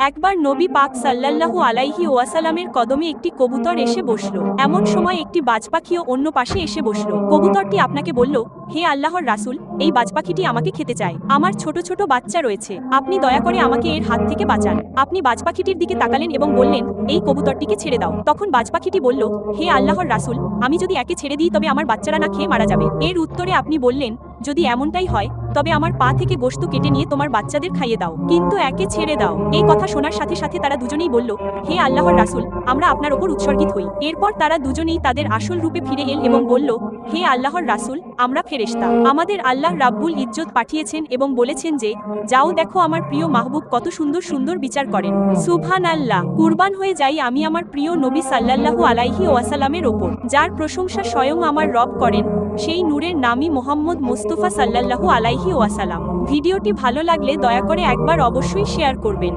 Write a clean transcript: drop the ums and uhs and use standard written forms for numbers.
একবার নবী পাক সাল্লাল্লাহু আলাইহি ওয়াসাল্লামের কদমে একটি কবুতর এসে বসল। এমন সময় একটি বাজপাখিও অন্য পাশে এসে বসল। কবুতরটি আপনাকে বলল, হে আল্লাহর রাসূল, এই বাজপাখিটি আমাকে খেতে চায়। আমার ছোট ছোট বাচ্চা রয়েছে, আপনি দয়া করে আমাকে এর হাত থেকে বাঁচান। আপনি বাজপাখিটির দিকে তাকালেন এবং বললেন, এই কবুতরটিকে ছেড়ে দাও। তখন বাজপাখিটি বলল, হে আল্লাহর রাসূল, আমি যদি একে ছেড়ে দিই তবে আমার বাচ্চারা না খেয়ে মারা যাবে। এর উত্তরে আপনি বললেন, যদি এমনটাই হয় তবে আমার পা থেকে গোশত কেটে নিয়ে তোমার বাচ্চাদের খাইয়ে দাও, কিন্তু একে ছেড়ে দাও। এই কথা শোনার সাথে সাথে তারা দুজনেই বলল, হে আল্লাহর রাসূল, আমরা আপনার ওপর উৎসর্গিত হই। এরপর তারা দুজনেই তাদের আসল রূপে ফিরে এল এবং বলল, হে আল্লাহর রাসূল, আমরা ফেরেশতা। আমাদের আল্লাহ রাব্বুল ইজ্জত পাঠিয়েছেন এবং বলেছেন যে, যাও দেখো আমার প্রিয় মাহবুব কত সুন্দর সুন্দর বিচার করেন। সুবহানাল্লাহ। কুরবান হয়ে যাই আমি আমার প্রিয় নবী সাল্লাল্লাহু আলাইহি ওয়াসাল্লামের ওপর, যার প্রশংসা স্বয়ং আমার রব করেন। সেই নূরের নামই মুহাম্মদ মুস্তাফা সাল্লাল্লাহু আলাইহি ওয়াসাল্লাম। ভিডিওটি ভালো লাগলে দয়া করে একবার অবশ্যই শেয়ার করবেন।